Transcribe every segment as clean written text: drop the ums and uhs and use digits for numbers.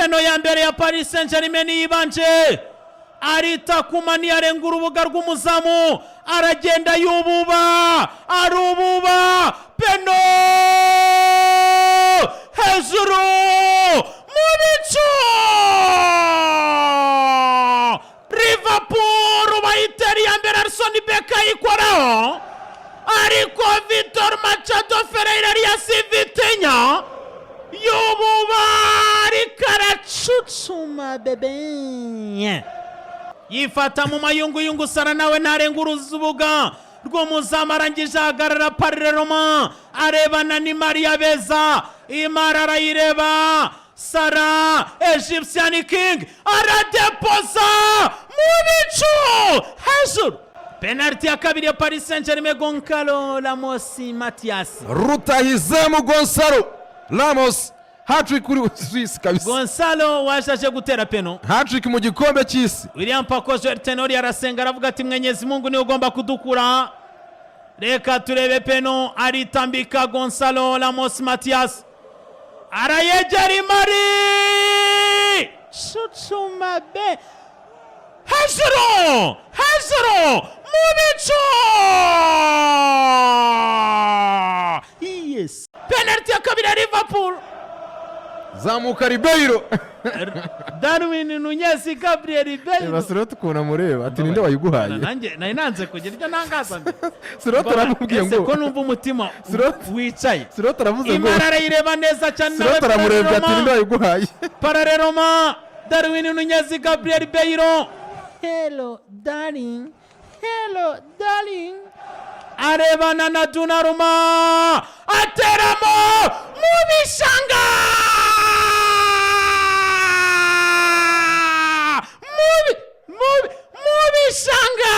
peno ya mbere ya Paris Saint-Germain yibanje arita kumani arenga urubuga rw'umuzamu aragenda yububa arububa peno hejuru mu bicu Liverpool bayiteri ya mbere Arsene Becker yikoraho ariko Vitor Machado Ferreira yasivitenya yububa rikaracucuma bebe yifata mu mayunguyungu sara nawe ntarenga urubuga rw'umuzamu arangije ahagarara Pareroma arebana ni Maria Beza Imara arayireba Sara Egyptian King aradepoza mu bicu hejuru penalty ya kabiri ya Paris Saint-Germain Gonçalo Ramos Matias Rutahizamu Gonçalo Ramos hat-trick kuri Swiss kabisa. Gonçalo washaje gutera peno hat-trick mu gikombe cy'isi. William Paco Joel Tenori arasenga aravuga ati Mwenyezi Mungu ni ugomba kudukura reka turebe peno aritambika Gonçalo Ramos Matias arayegera Imari chuchuma be hejuru mu bicu yes penalty ya kabiri ya Liverpool Zamuka Ribeiro Darwin Nunez Gabriel Ribeiro basiro tukuna mureba ati ninde wayiguhaye nanjye nanze kugira ibyo nangaza siro taramubwiye ngo ko numva umutima wicaye siro taravuze ngo Imara arayireba neza cyane siro taramurebye ati ninde wayiguhaye Pareroma Darwin Nunez Gabriel Ribeiro hello darling arebana na Donnarumma ateramo mu bishanga mu bishanga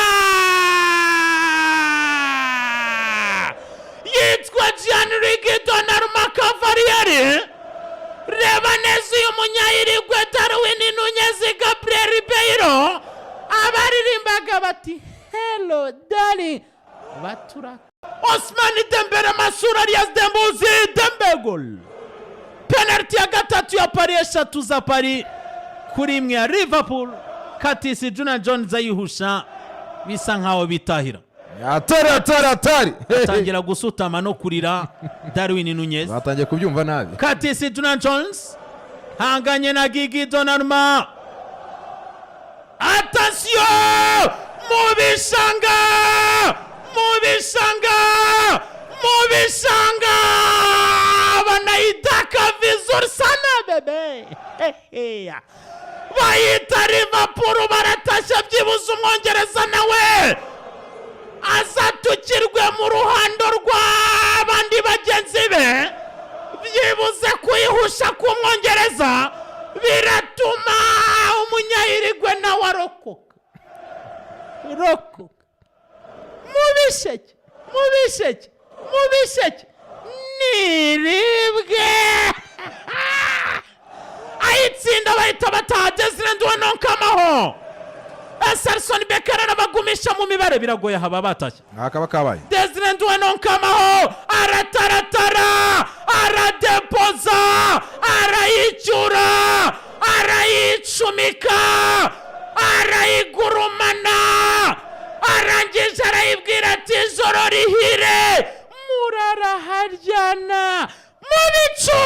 yitwa Gianluigi Donnarumma Cavalieri reba neza uyu munyayirigwe Darwin Nunez Gabriel Ribeiro abaririmbaga bati hello darling batura Ousmane Dembele Masura Alias Dembozi Dembele penalty ya gatatu ya Paris eshatu za Paris kuri imwe ya Liverpool Katisi Juna Jones ayihusha bisa nkaho bitahira atari atangira gusutama no kurira Darwin Nunez batangiye kubyumva nabi Katisi Juna Jones hanganye na Gigi Donnarumma attention mu bishanga banayitaka vizuri sana bebe bayita Liverpool baratasha byibuze umwongereza nawe azatukirwe mu ruhando rw'abandi bagenzi be byibuze kuyihusha ku mwongereza biratuma umunyayirigwe nawe arokoka mu bisheke niribwe ayitsinda bahita bataha Desire Nduwanonkamaho Arsene Becker arabagumisha mu mibare biragoye haba batashye akaba kabaye Desire Nduwanonkamaho arataratara aradepoza arayicyura arayicumika arayigurumana arangije arayibwira ati ijoro rihire murara haryana mu bicu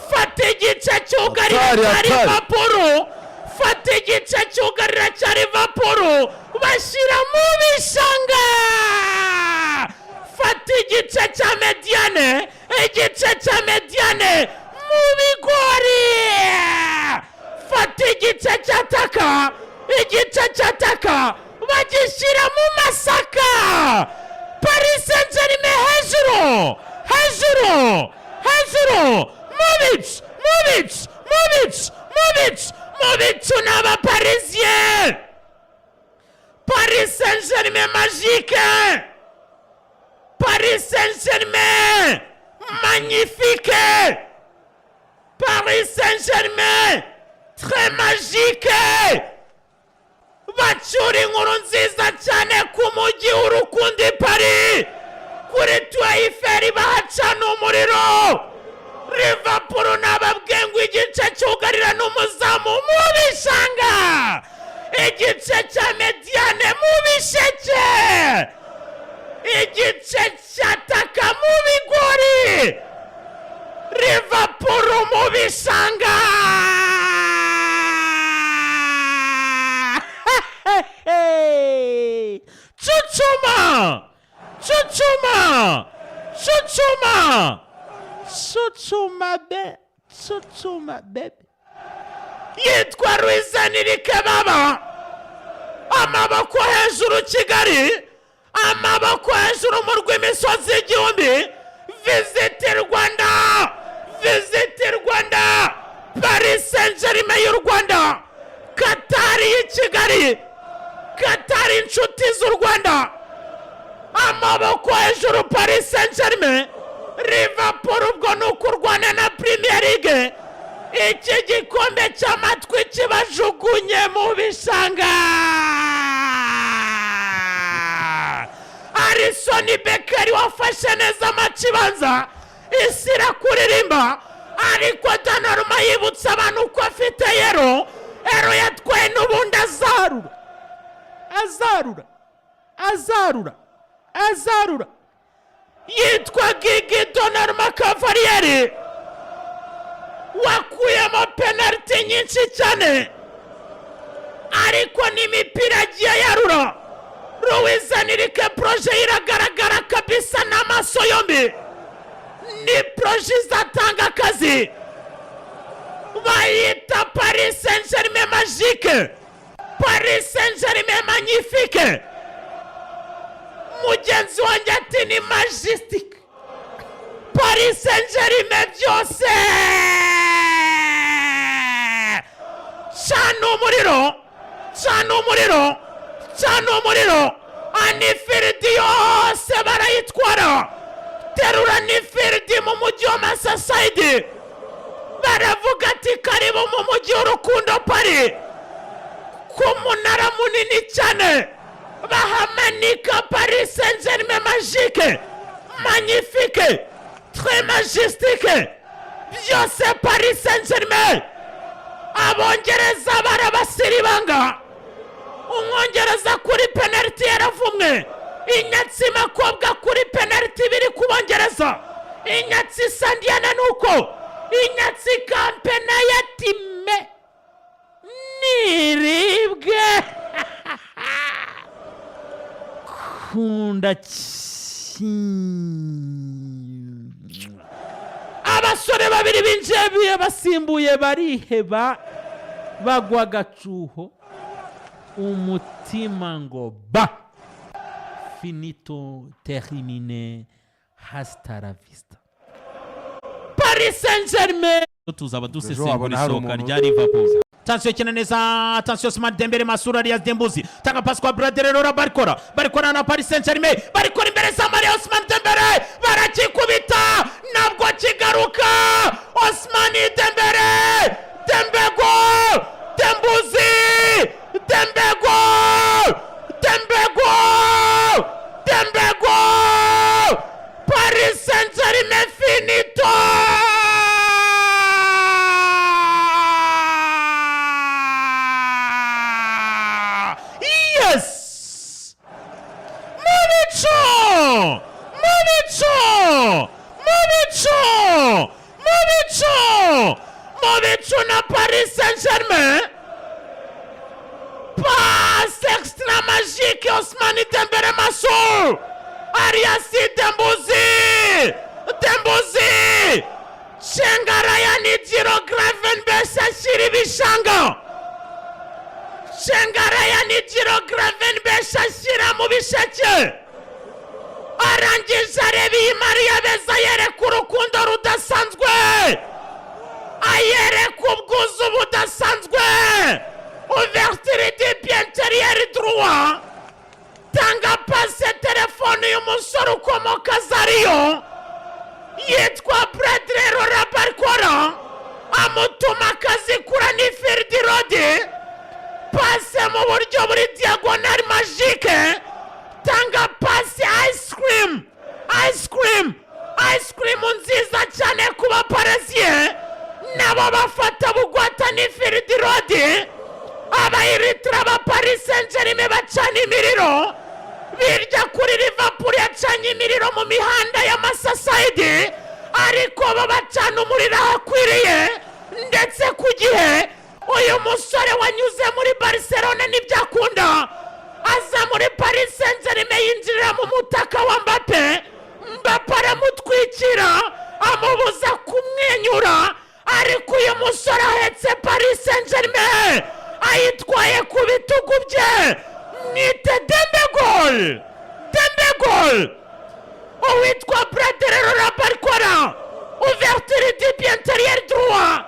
fata igice cyugarira cya Liverpool fata igice cyugarira cya Liverpool bashyira mu bishanga fata igice cya mediane mu bigori fata igice cy'ataka bagishyira mu masaka Paris Saint-Germain hejuru mu bicu n'aba Parisien Paris Saint-Germain magique Paris Saint-Germain magnifique Paris Saint-Germain très magique bacyura inkuru nziza cyane ku mujyi w'urukundo Paris kuri Tour Eiffel umuriro. Liverpool nababwiye ngo igice cyugarira n'umuzamu mu bishanga, igice cya mediane mu bisheke, igice cyataka mu bigori, Liverpool mu bishanga. Chuchuma, chuchuma, chuchuma, chuchuma be, chuchuma bebe. Yitwa Rwizanirike baba. Amaboko hejuru Kigali, amaboko hejuru mu rw'imisozi igihumbi. Visit Rwanda, visit Rwanda. Paris Saint-Germain y'u Rwanda, Qatar y'i Kigali, Qatar inshuti z'u Rwanda. Amaboko hejuru Paris Saint-Germain, Liverpool ubwo nukurwana na Premier League. Iki gikombe cy'amatwi kibajugunye mu bishanga. Alisson Becker wafashe neza amakibanza, isi irakuririmba, ariko Donnarumma yibutsa abantu ko afite yero yatwaye n'ubundi azarura. Yitwa Gigi Donnarumma Cavalieri, wakuyemo penaliti nyinshi cyane, ariko n'imipira agiye yarura. Rwizanirike proje iragaragara kabisa n'amaso yombi, ni proje izatanga akazi. Bayita Paris Saint-Germain magique, Paris Saint-Germain magnifique. Mugenzi wanjye ati ni majestic. Paris Saint-Germain byose. Cana umuriro, Anfield yose barayitwara. Terura Anfield mu mujyi wa Massachusetts, baravuga ati karibu mu mujyi w'urukundo Paris, ku munara munini cyane bahamanika Paris Saint-Germain magique, magnifique, très majestique. Byose Paris Saint-Germain. Abongereza barabasiribanga. Umwongereza kuri penalty yaravumwe. Inyatsi makobwa kuri penalty biri kubongereza. Inyatsi Sandiana nuko. Inyatsi kampena yatime. Niribwe. Kunda abasore babiri binjiye basimbuye bariheba, bagwa gacuho, umutima ngo ba. Finito, terminé, hasta la vista. Paris Saint-Germain. Tuzaba dusesengura isohoka rya Liverpool. Attention cyane neza, attention Ousmane Dembele, Masura Arias Dembuzi, tanga pass kwa Braderero, barikora na Paris Saint-Germain, barikora imbere za Mario Ousmane Dembele, barakikubita nabwo kigaruka. Ousmane Dembele, Dembego, Dembuzi, Dembego, Paris Saint-Germain finito. Movic na Paris Saint-Germain. Passe extra magique, Ousmane Dembele, Masou Arias Dembuzi, Chengaraya Nijiro Gravenberch ashira ibishanga. Chengaraya Nijiro Gravenberch ashira mu bisheke. Arangije areba Maria Beza yereka urukundo rudasanzwe, ayereka ubwuzu budasanzwe. Ouverture de pied intérieur droit, tanga passe telefone y'umusore ukomoka Zario, yitwa Braderero Rabarikora, amutuma akazi kuri Anfield Road. Passe mu buryo buri diagonal magique, tanga passe ice cream, ice cream nziza cyane ku baparisiye nabo bafata bugwata n'ifiridi rodi abayiritira ba Paris Saint-Germain bacana imiriro birya kuri Liverpool yacanye imiriro mu mihanda ya Masasayidi ariko babacana umuriro ahakwiriye ndetse ku gihe uyu musore wanyuze muri Barcelona n'ibyakunda aza muri Paris Saint-Germain yinjirira mu mutaka wa Mbappe aramutwikira amubuza kumwenyura ariko uyu musore ahetse Paris Saint-Germain ayitwaye ku bitugu bye mwite Dembe Gol uwitwa Braderero Rabarikora ouverture du pied intérieur droit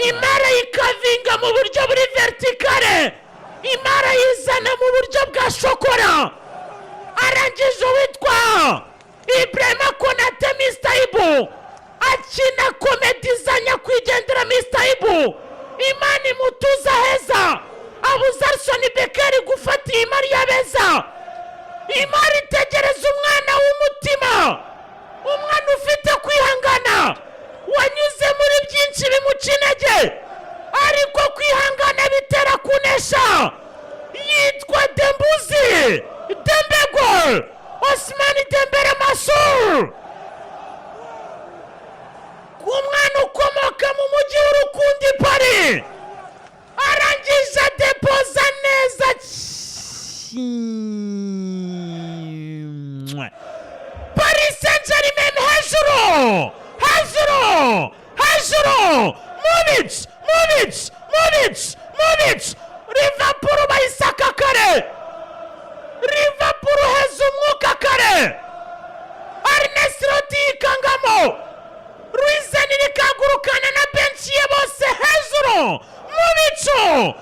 imara yikavinga mu buryo buri verticale imara yizana mu buryo bwa shokora arangije uwitwa Ibrahima Konate Mistaibu akina komedi za nyakwigendera Mistaibu imana imutuza heza abuza Arsene Becker gufata imari y'abeza imari itegereza umwana w'umutima umwana ufite kwihangana wanyuze muri byinshi bimuca intege ariko kwihangana bitera kunesha yitwa Dembuzi Dembe Gol Ousmane Dembele Massour umwana ukomoka mu mujyi w'urukundo i Paris arangije depoza neza Paris Saint-Germain hejuru Munich Liverpool bayisaka kare Liverpool heza umwuka kare Ernest Lodi yikangamo Ruizen rikagurukana na benshi ye bose hejuru mu bicu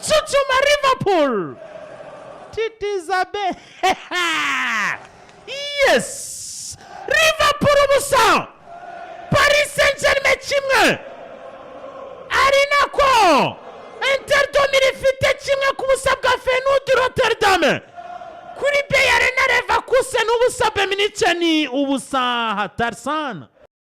Chuchuma Liverpool Titizabe yes Liverpool busa Paris Saint-Germain kimwe ari nako Inter de Milan ifite kimwe ku busa bwa Feyenoord Rotterdam kuri Bayer Leverkusen ubusa Bayern Munich ni ubusa hatari sana